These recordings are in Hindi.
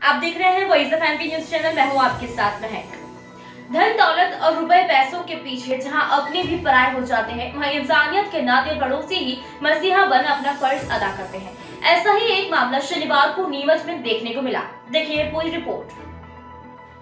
आप देख रहे हैं voice of MP news channel. मैं हूं आपके साथ महक। धन दौलत और रुपए पैसों के पीछे जहां अपने भी पराये हो जाते हैं, वहीं इंसानियत के नाते पड़ोसी ही मसीहा बन अपना फर्ज अदा करते हैं। ऐसा ही एक मामला शनिवार को नीमच में देखने को मिला। देखिए पूरी रिपोर्ट।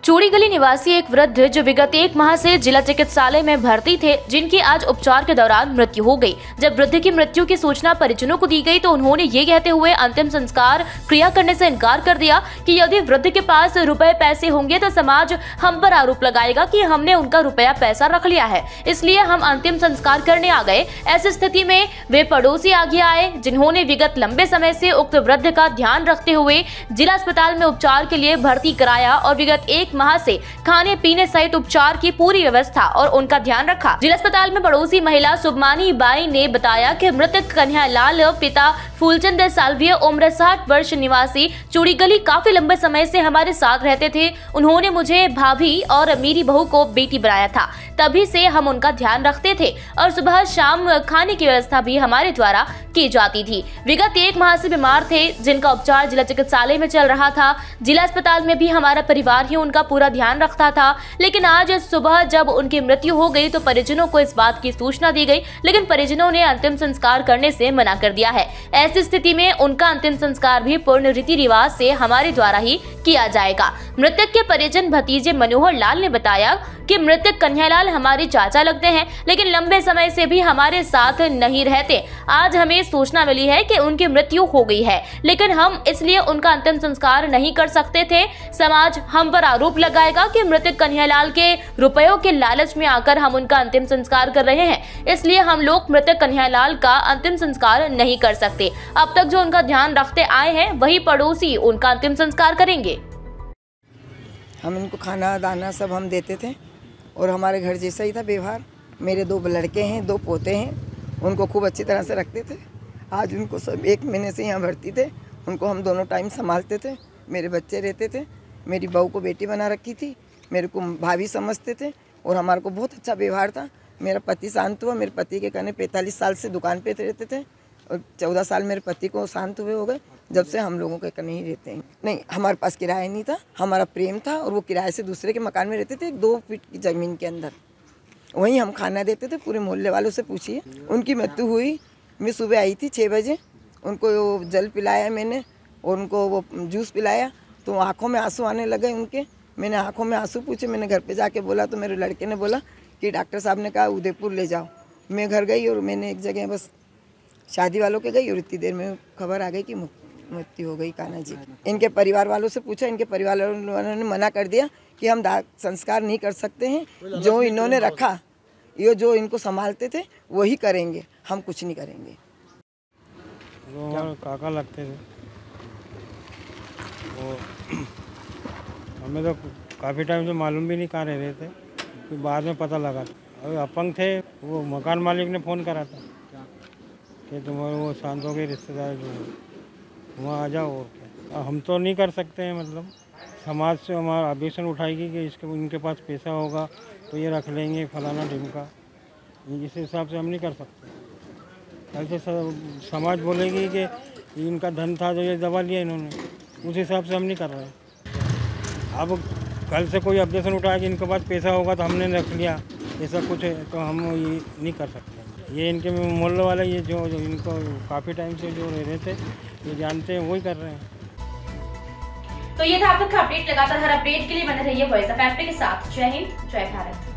चूड़ीगली निवासी एक वृद्ध जो विगत 1 माह से जिला चिकित्सालय में भर्ती थे, जिनकी आज उपचार के दौरान मृत्यु हो गई। जब वृद्ध की मृत्यु की सूचना परिजनों को दी गई तो उन्होंने ये कहते हुए अंतिम संस्कार क्रिया करने से इनकार कर दिया कि यदि वृद्ध के पास रुपए पैसे होंगे तो समाज हम पर आरोप लगाएगा कि हमने उनका रुपया पैसा रख लिया है, इसलिए हम अंतिम संस्कार करने आ गए। ऐसी स्थिति में वे पड़ोसी आगे आए, जिन्होंने विगत लंबे समय से उक्त वृद्ध का ध्यान रखते हुए जिला अस्पताल में उपचार के लिए भर्ती कराया और विगत 1 माह से खाने पीने सहित उपचार की पूरी व्यवस्था और उनका ध्यान रखा। जिला अस्पताल में पड़ोसी महिला सुबमानी बाई ने बताया कि मृतक कन्हैयालाल पिता फूलचंद साल्विया उम्र 60 वर्ष निवासी चूड़ीगली काफी लंबे समय से हमारे साथ रहते थे। उन्होंने मुझे भाभी और मेरी बहू को बेटी बनाया था, तभी से हम उनका ध्यान रखते थे और सुबह शाम खाने की व्यवस्था भी हमारे द्वारा की जाती थी। विगत 1 माह से बीमार थे, जिनका उपचार जिला चिकित्सालय में चल रहा था। जिला अस्पताल में भी हमारा परिवार ही उनका पूरा ध्यान रखता था, लेकिन आज सुबह जब उनकी मृत्यु हो गई तो परिजनों को इस बात की सूचना दी गई, लेकिन परिजनों ने अंतिम संस्कार करने से मना कर दिया है। ऐसी स्थिति में उनका अंतिम संस्कार भी पूर्ण रीति रिवाज से हमारे द्वारा ही किया जाएगा। मृतक के परिजन भतीजे मनोहर लाल ने बताया कि मृतक कन्हैयालाल हमारे चाचा लगते हैं, लेकिन लंबे समय से भी हमारे साथ नहीं रहते। आज हमें सूचना मिली है कि उनकी मृत्यु हो गई है, लेकिन हम इसलिए उनका अंतिम संस्कार नहीं कर सकते थे। समाज हम पर आरोप लगाएगा कि मृतक कन्हैयालाल के रुपयों के लालच में आकर हम उनका अंतिम संस्कार कर रहे हैं, इसलिए हम लोग मृतक कन्हैयालाल का अंतिम संस्कार नहीं कर सकते। अब तक जो उनका ध्यान रखते आए हैं वही पड़ोसी उनका अंतिम संस्कार करेंगे। हम इनको खाना दाना सब हम देते थे और हमारे घर जैसा ही था व्यवहार। मेरे 2 लड़के हैं, 2 पोते हैं, उनको खूब अच्छी तरह से रखते थे। आज उनको सब 1 महीने से यहाँ भर्ती थे, उनको हम दोनों टाइम संभालते थे। मेरे बच्चे रहते थे, मेरी बहू को बेटी बना रखी थी, मेरे को भाभी समझते थे और हमारे को बहुत अच्छा व्यवहार था। मेरा पति शांत हुआ, मेरे पति के कहने 45 साल से दुकान पे रहते थे और 14 साल मेरे पति को शांत हुए हो गए, जब से हम लोगों के कहीं ही रहते हैं। नहीं, हमारे पास किराया नहीं था, हमारा प्रेम था और वो किराए से दूसरे के मकान में रहते थे, 2 फीट की ज़मीन के अंदर। वहीं हम खाना देते थे। पूरे मोहल्ले वालों से पूछिए। उनकी मृत्यु हुई, मैं सुबह आई थी 6 बजे, उनको जल पिलाया मैंने और उनको वो जूस पिलाया, तो आँखों में आंसू आने लगे उनके। मैंने आँखों में आंसू पूछे, मैंने घर पे जाके बोला तो मेरे लड़के ने बोला कि डॉक्टर साहब ने कहा उदयपुर ले जाओ। मैं घर गई और मैंने एक जगह बस शादी वालों के गई और इतनी देर में खबर आ गई कि मृत्यु हो गई कान्हा जी। इनके परिवार वालों से पूछा, इनके परिवार वालों ने मना कर दिया कि हम दाह संस्कार नहीं कर सकते हैं। जो इन्होंने रखा, ये जो इनको संभालते थे वही करेंगे, हम कुछ नहीं करेंगे। वो काका लगते थे, वो हमें तो काफ़ी टाइम से मालूम भी नहीं कहाँ रह रहे थे, फिर बाद में पता लगा। अभी अपंग थे, वो मकान मालिक ने फ़ोन करा था कि तुम्हारे वो शांतों के रिश्तेदार जो है वहाँ आ जाओ। और क्या, हम तो नहीं कर सकते हैं, मतलब समाज से हमारा ऑब्जेक्शन उठाएगी कि इनके पास पैसा होगा तो ये रख लेंगे फलाना ढिमका, इस हिसाब से हम नहीं कर सकते। ऐसे समाज बोलेगी कि इनका धन था जो ये दबा लिया इन्होंने, उस हिसाब से हम नहीं कर रहे हैं। अब कल से कोई ऑब्जेक्शन उठाया कि इनके पास पैसा होगा तो हमने रख लिया, ऐसा कुछ है तो हम ये नहीं कर सकते। ये इनके मोहल्ले वाले ये जो इनको काफ़ी टाइम से जो रह रहे थे ये जानते हैं, वही कर रहे हैं। तो ये था आप तक का अपडेट। लगातार हर अपडेट के लिए बने रहिए वॉइस ऑफ एमपी के साथ। जय हिंद, जय भारत।